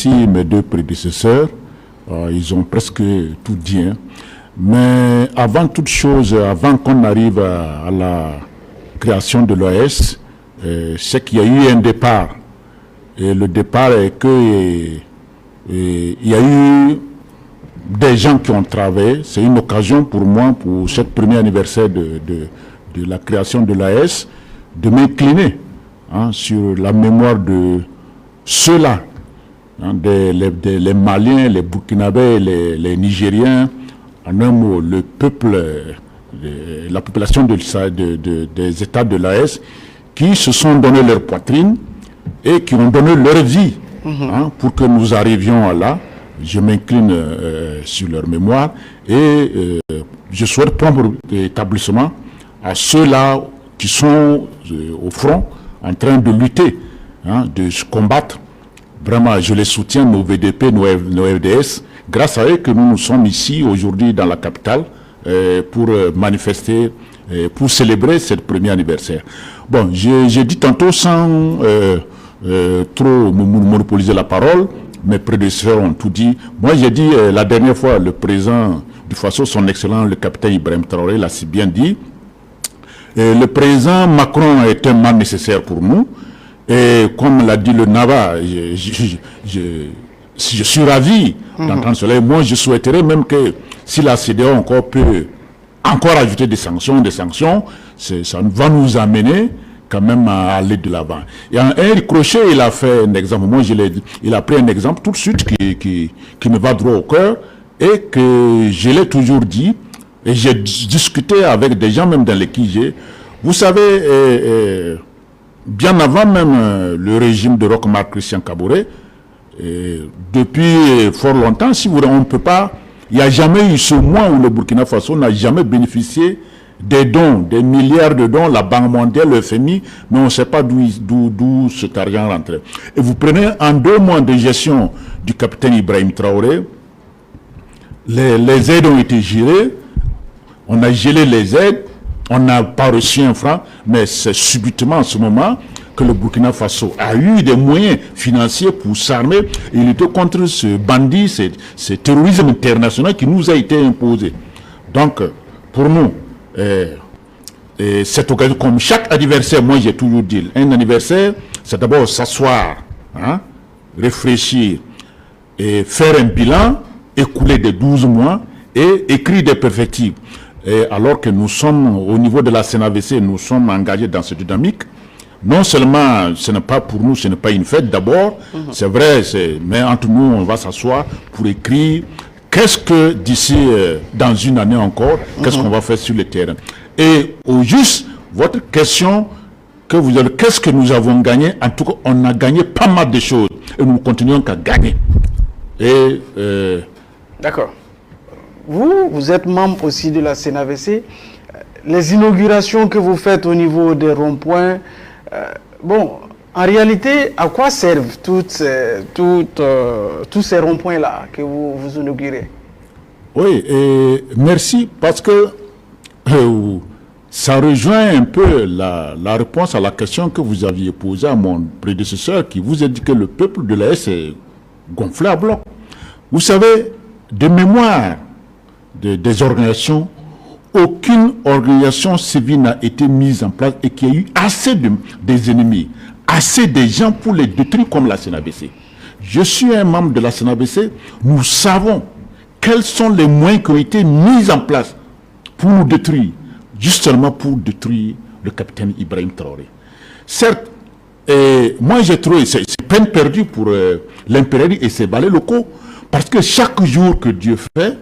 remercie mes deux prédécesseurs. Ils ont presque tout dit. Hein. Mais avant toute chose, avant qu'on arrive à la création de l'OAS, c'est qu'il y a eu un départ. Et le départ est que il y a eu des gens qui ont travaillé. C'est une occasion pour moi, pour ce premier anniversaire de la création de l'OAS, de m'incliner sur la mémoire de ceux-là, les Maliens, les Burkinabés, les Nigériens, en un mot, le peuple, la population des États de l'AES, qui se sont donné leur poitrine et qui ont donné leur vie pour que nous arrivions à là. Je m'incline sur leur mémoire et je souhaite prendre établissement à ceux-là qui sont au front en train de lutter, de se combattre. Vraiment, je les soutiens, nos VDP, nos FDS. Grâce à eux que nous sommes ici aujourd'hui dans la capitale pour manifester, pour célébrer ce premier anniversaire. Bon, j'ai dit tantôt sans trop monopoliser la parole, mes prédécesseurs ont tout dit. Moi, j'ai dit la dernière fois, le président du Faso, son excellent, le capitaine Ibrahim Traoré, l'a si bien dit. Le président Macron est un mal nécessaire pour nous. Et comme l'a dit le Nava, je suis ravi d'entendre cela. Moi, je souhaiterais même que si la CEDEAO encore peut ajouter des sanctions, ça va nous amener quand même à aller de l'avant. Et Henri Crochet, il a fait un exemple. Moi, il a pris un exemple tout de suite qui me va droit au cœur et que je l'ai toujours dit. Et j'ai discuté avec des gens, même dans les QG. Vous savez, bien avant même le régime de Roch-Marc Christian Kaboré, depuis fort longtemps, si vous voulez, on ne peut pas, il n'y a jamais eu ce mois où le Burkina Faso n'a jamais bénéficié des dons, des milliards de dons, la Banque mondiale, le FMI, mais on ne sait pas d'où cet argent rentrait. Et vous prenez en 2 mois de gestion du capitaine Ibrahim Traoré, les aides ont été gelées, on a gelé les aides, on n'a pas reçu un franc, mais c'est subitement en ce moment que le Burkina Faso a eu des moyens financiers pour s'armer et lutter contre ce bandit, ce terrorisme international qui nous a été imposé. Donc, pour nous, cette occasion, comme chaque anniversaire, moi j'ai toujours dit, un anniversaire, c'est d'abord s'asseoir, réfléchir, et faire un bilan, écouler des 12 mois et écrire des perspectives. Et alors que nous sommes, au niveau de la CNAVC, nous sommes engagés dans cette dynamique. Non seulement, ce n'est pas pour nous, ce n'est pas une fête d'abord, c'est vrai, mais entre nous, on va s'asseoir pour écrire qu'est-ce que d'ici, dans une année encore, qu'est-ce qu'on va faire sur le terrain. Et au juste, votre question que vous avez, qu'est-ce que nous avons gagné? En tout cas, on a gagné pas mal de choses et nous continuons qu'à gagner. Et d'accord. Vous êtes membre aussi de la CNAVC. Les inaugurations que vous faites au niveau des ronds-points, bon, en réalité, à quoi servent tous ces ronds-points-là que vous inaugurez? Oui, merci, parce que ça rejoint un peu la réponse à la question que vous aviez posée à mon prédécesseur, qui vous a dit que le peuple de l'AS est gonflé à bloc. Vous savez, de mémoire des organisations, aucune organisation civile n'a été mise en place et qu'il y a eu assez des ennemis, assez de gens pour les détruire comme la CNAVC. Je suis un membre de la CNAVC, nous savons quels sont les moyens qui ont été mis en place pour nous détruire, justement pour détruire le capitaine Ibrahim Traoré. Certes, moi j'ai trouvé, c'est peine perdue pour l'impérialisme et ses valets locaux, parce que chaque jour que Dieu fait,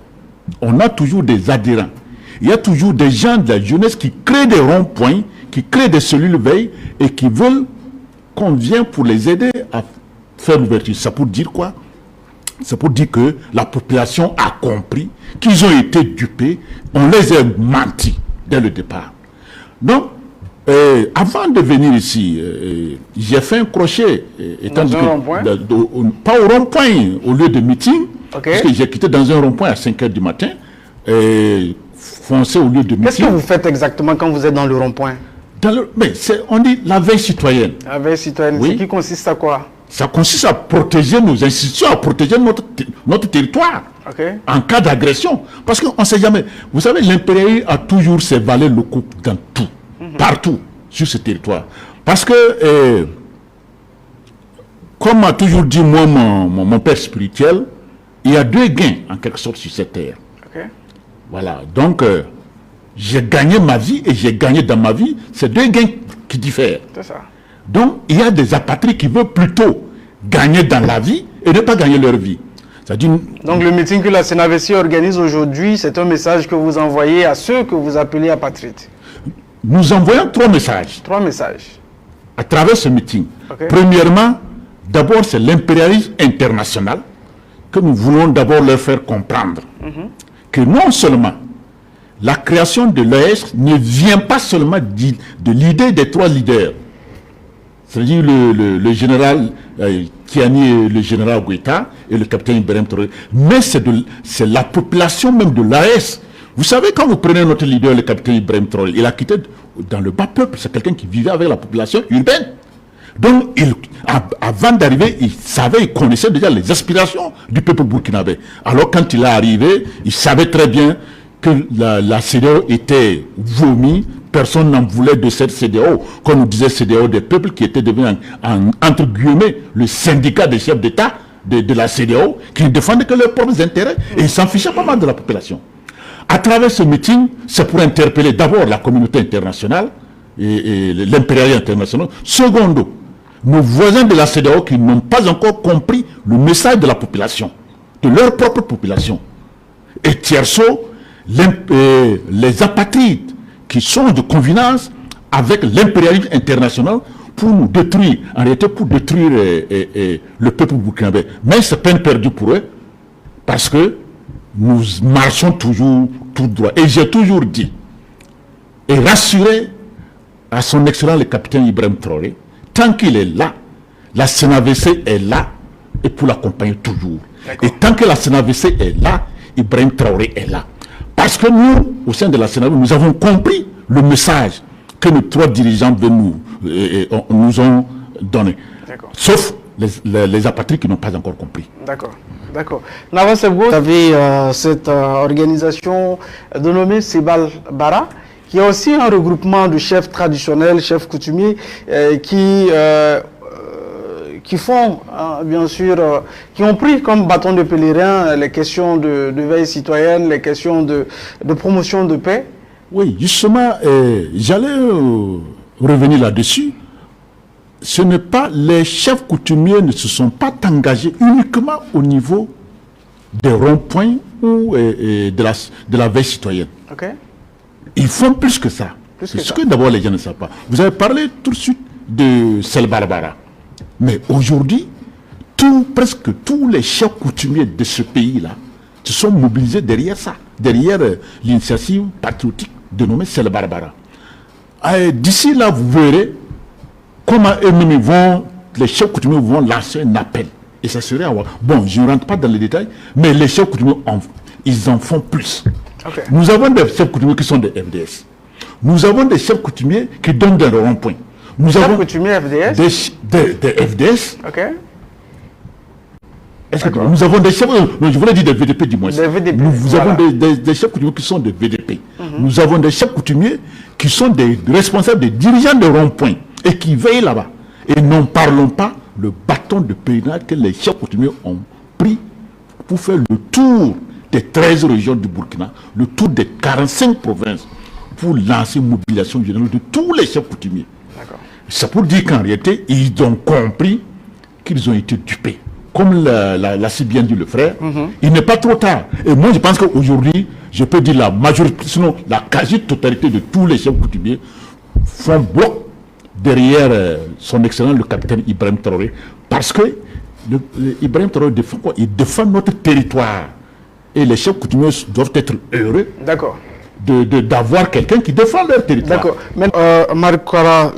on a toujours des adhérents. Il y a toujours des gens de la jeunesse qui créent des ronds-points, qui créent des cellules veille et qui veulent qu'on vienne pour les aider à faire l'ouverture. C'est pour dire quoi? C'est pour dire que la population a compris qu'ils ont été dupés, on les a menti dès le départ. Donc, avant de venir ici, j'ai fait un crochet, pas au rond-point, au lieu de meeting, parce que j'ai quitté dans un rond-point à 5 h du matin, foncé au lieu de meeting. Qu'est-ce que vous faites exactement quand vous êtes dans le rond-point? Mais on dit la veille citoyenne. La veille citoyenne, oui. C'est qui consiste à quoi? Ça consiste à protéger nos institutions, à protéger notre territoire en cas d'agression. Parce qu'on ne sait jamais. Vous savez, l'impérialisme a toujours ses valets locaux dans tout, partout sur ce territoire. Parce que, comme m'a toujours dit moi mon père spirituel, il y a deux gains en quelque sorte sur cette terre. Voilà, donc j'ai gagné ma vie et j'ai gagné dans ma vie, c'est deux gains qui diffèrent. C'est ça. Donc, il y a des apatrides qui veulent plutôt gagner dans la vie et ne pas gagner leur vie. Donc, le meeting que la CNAVC organise aujourd'hui, c'est un message que vous envoyez à ceux que vous appelez apatrides. Nous envoyons trois messages. Trois messages. À travers ce meeting. Premièrement, d'abord, c'est l'impérialisme international que nous voulons d'abord leur faire comprendre. Que non seulement la création de l'ES ne vient pas seulement de l'idée des trois leaders, c'est-à-dire le général Kiani et le général Goïta et le capitaine Ibrahim Traoré, mais c'est la population même de l'AS. Vous savez, quand vous prenez notre leader, le capitaine Ibrahim Traoré, il a quitté dans le bas peuple, c'est quelqu'un qui vivait avec la population urbaine. Donc, avant d'arriver, il connaissait déjà les aspirations du peuple burkinabé. Alors, quand il est arrivé, il savait très bien que la CEDEAO était vomi, personne n'en voulait de cette CEDEAO. Comme on disait CEDEAO des peuples qui était devenu, entre guillemets, le syndicat des chefs d'État de la CEDEAO, qui ne défendait que leurs propres intérêts et ils s'en fichaient pas mal de la population. À travers ce meeting, c'est pour interpeller d'abord la communauté internationale et l'impérialisme international. Secondo, nos voisins de la CEDEAO qui n'ont pas encore compris le message de la population, de leur propre population. Et tierceau, les apatrides qui sont de convenance avec l'impérialisme international pour nous détruire, en réalité pour détruire le peuple burkinabé. Mais c'est peine perdue pour eux, parce que nous marchons toujours tout droit. Et j'ai toujours dit, et rassuré à son excellent le capitaine Ibrahim Traoré, tant qu'il est là, la CNAVC est là, et pour l'accompagner toujours. Et tant que la CNAVC est là, Ibrahim Traoré est là. Parce que nous, au sein de la CNAVC, nous avons compris le message que nos trois dirigeants nous ont donné. Sauf les apatrides qui n'ont pas encore compris. D'accord. D'accord. Nava Sebgo, vous avez cette organisation dénommée Sebal Bara, qui est aussi un regroupement de chefs traditionnels, chefs coutumiers, qui font, bien sûr, qui ont pris comme bâton de pèlerin les questions de veille citoyenne, les questions de promotion de paix. Oui, justement, j'allais revenir là-dessus. Ce n'est pas, les chefs coutumiers ne se sont pas engagés uniquement au niveau des ronds-points ou de la veille citoyenne. Ils font plus que ça. C'est ce que d'abord les gens ne savent pas. Vous avez parlé tout de suite de Selbarbara. Mais aujourd'hui, presque tous les chefs coutumiers de ce pays-là se sont mobilisés derrière ça, derrière l'initiative patriotique dénommée Selbarbara. D'ici là, vous verrez comment eux-mêmes les chefs coutumiers vont lancer un appel. Et ça serait à voir. Bon, je ne rentre pas dans les détails, mais les chefs coutumiers, ils en font plus. Nous avons des chefs coutumiers qui sont des FDS. Nous avons des chefs coutumiers qui donnent des ronds-points. Nous avons coutumiers FDS des FDS. Nous avons des chefs, je voulais dire des VDP du moins. Nous avons des chefs coutumiers qui sont des VDP. Nous avons des chefs coutumiers qui sont des responsables, des dirigeants de ronds-points et qui veillent là-bas. Et n'en parlons pas le bâton de pèlerinage que les chefs coutumiers ont pris pour faire le tour des 13 régions du Burkina, le tour des 45 provinces, pour lancer une mobilisation générale de tous les chefs coutumiers. C'est pour dire qu'en réalité, ils ont compris qu'ils ont été dupés. Comme l'a si bien dit le frère, il n'est pas trop tard. Et moi, je pense qu'aujourd'hui, je peux dire la majorité, sinon la quasi-totalité de tous les chefs coutumiers font bloc derrière son excellent, le capitaine Ibrahim Traoré, parce que Ibrahim Traoré défend quoi? Il défend notre territoire. Et les chefs coutumiers doivent être heureux d'avoir quelqu'un qui défend leur territoire. D'accord. Mais Marc Kara,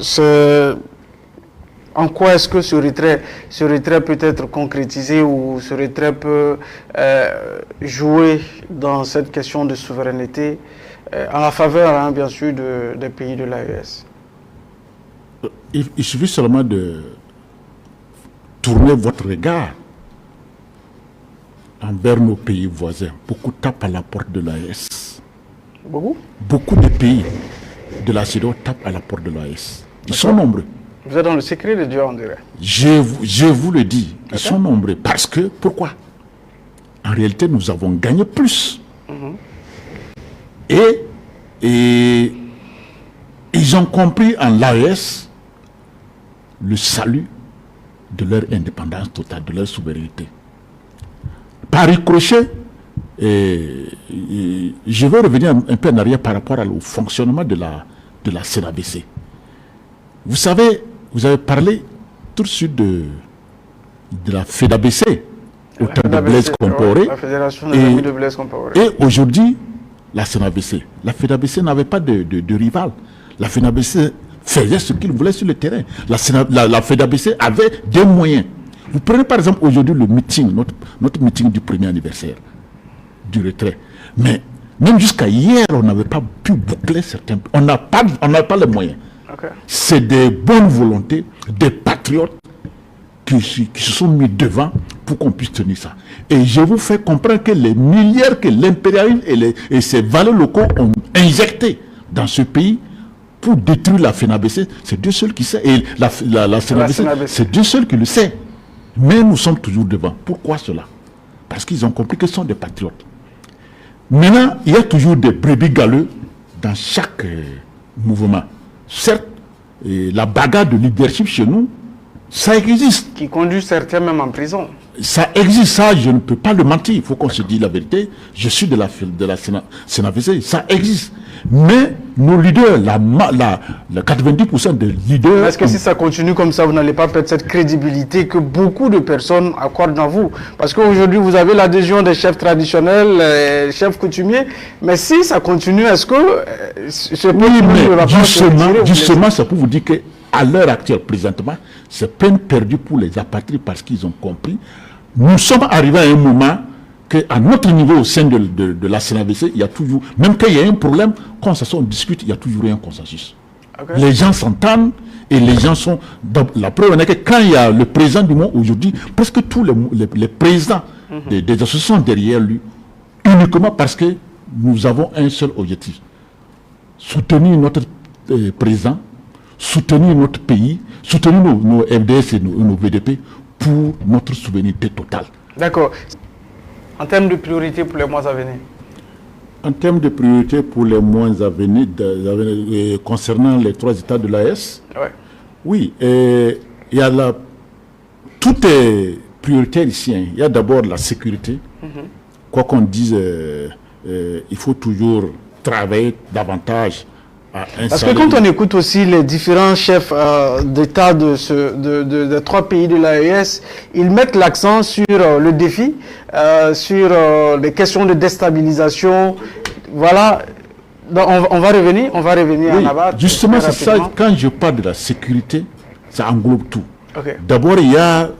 en quoi est-ce que ce retrait peut être concrétisé ou ce retrait peut jouer dans cette question de souveraineté en la faveur, bien sûr, des pays de l'AES? Il suffit seulement tournez votre regard envers nos pays voisins. Beaucoup tapent à la porte de l'AES. Beaucoup de pays de la CEDEAO tapent à la porte de l'AES. Ils sont nombreux. Vous êtes dans le secret de Dieu, on dirait. Je vous le dis, ils sont nombreux. Parce que, pourquoi? En réalité, nous avons gagné plus. Et ils ont compris en l'AES le salut de leur indépendance totale, de leur souveraineté. Par ricochet, je vais revenir un peu en arrière par rapport au fonctionnement de la CNAVC. Vous savez, vous avez parlé tout de suite de la FEDABC, au temps de Blaise Compaoré. La Fédération des Amis de Blaise Compaoré. Et aujourd'hui, la CNAVC. La FEDABC n'avait pas de rival. La FEDABC faisait ce qu'il voulait sur le terrain. La FEDABC avait des moyens. Vous prenez par exemple aujourd'hui le meeting, notre meeting du premier anniversaire du retrait. Mais même jusqu'à hier, on n'avait pas pu boucler certains. On n'a pas les moyens. C'est des bonnes volontés, des patriotes qui se sont mis devant pour qu'on puisse tenir ça. Et je vous fais comprendre que les milliards que l'impérialisme et ses valeurs locaux ont injectés dans ce pays pour détruire la FENABC, c'est Dieu seul qui sait. Et la FENABC, c'est Dieu seul qui le sait. Mais nous sommes toujours devant. Pourquoi cela? Parce qu'ils ont compris que ce sont des patriotes. Maintenant, il y a toujours des brebis galeux dans chaque mouvement. Certes, la bagarre de leadership chez nous, ça existe. Qui conduit certains même en prison. Ça existe, ça, je ne peux pas le mentir. Il faut qu'on se dise la vérité. Je suis de la CNAVC, ça existe. Mais nos leaders, le 90% des leaders... Est-ce que si ça continue comme ça, vous n'allez pas perdre cette crédibilité que beaucoup de personnes accordent dans vous? Parce qu'aujourd'hui, vous avez l'adhésion des chefs traditionnels, chefs coutumiers. Mais si ça continue, est-ce que... oui, mais justement, c'est pour vous dire qu'à l'heure actuelle, présentement, c'est peine perdue pour les apatrides parce qu'ils ont compris. Nous sommes arrivés à un moment qu'à notre niveau au sein de la CNAVC, il y a toujours, même quand il y a un problème, quand on discute, il y a toujours un consensus. Les gens s'entendent et les gens sont... La preuve est que quand il y a le président du monde aujourd'hui, presque tous les présidents des associations sont derrière lui, uniquement parce que nous avons un seul objectif. Soutenir notre président, soutenir notre pays, soutenir nos FDS et nos VDP pour notre souveraineté totale. D'accord. En termes de priorité pour les mois à venir? En termes de priorité pour les mois à venir, concernant les 3 États de l'AES, oui, il y a tout est prioritaire ici. Il y a d'abord la sécurité. Quoi qu'on dise, il faut toujours travailler davantage. Parce que quand on écoute aussi les différents chefs d'État des 3 pays de l'AES, ils mettent l'accent sur le défi, sur les questions de déstabilisation. Voilà. Donc on va revenir oui, en abat. Justement, c'est ça. Quand je parle de la sécurité, ça englobe tout. D'abord, il y a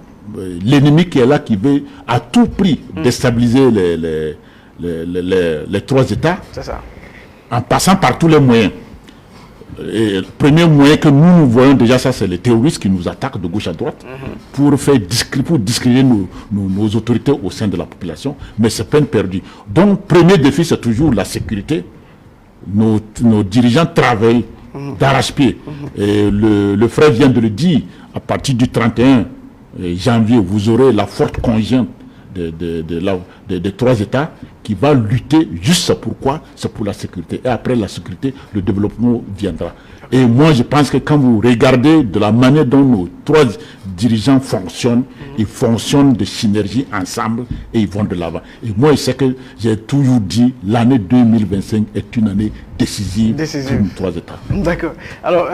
l'ennemi qui est là, qui veut à tout prix déstabiliser les 3 États. C'est ça. En passant par tous les moyens. Et le premier moyen que nous voyons déjà, ça c'est les terroristes qui nous attaquent de gauche à droite pour discréditer nos autorités au sein de la population, mais c'est peine perdue. Donc, premier défi, c'est toujours la sécurité. Nos dirigeants travaillent d'arrache-pied. Le frère vient de le dire, à partir du 31 janvier, vous aurez la forte conjointe des 3 États qui va lutter juste pourquoi, c'est pour la sécurité. Et après la sécurité, le développement viendra. Et moi, je pense que quand vous regardez de la manière dont nos 3 dirigeants fonctionnent, ils fonctionnent de synergie ensemble et ils vont de l'avant. Et moi, je sais que j'ai toujours dit, l'année 2025 est une année décisive pour nos 3 États. D'accord. Alors,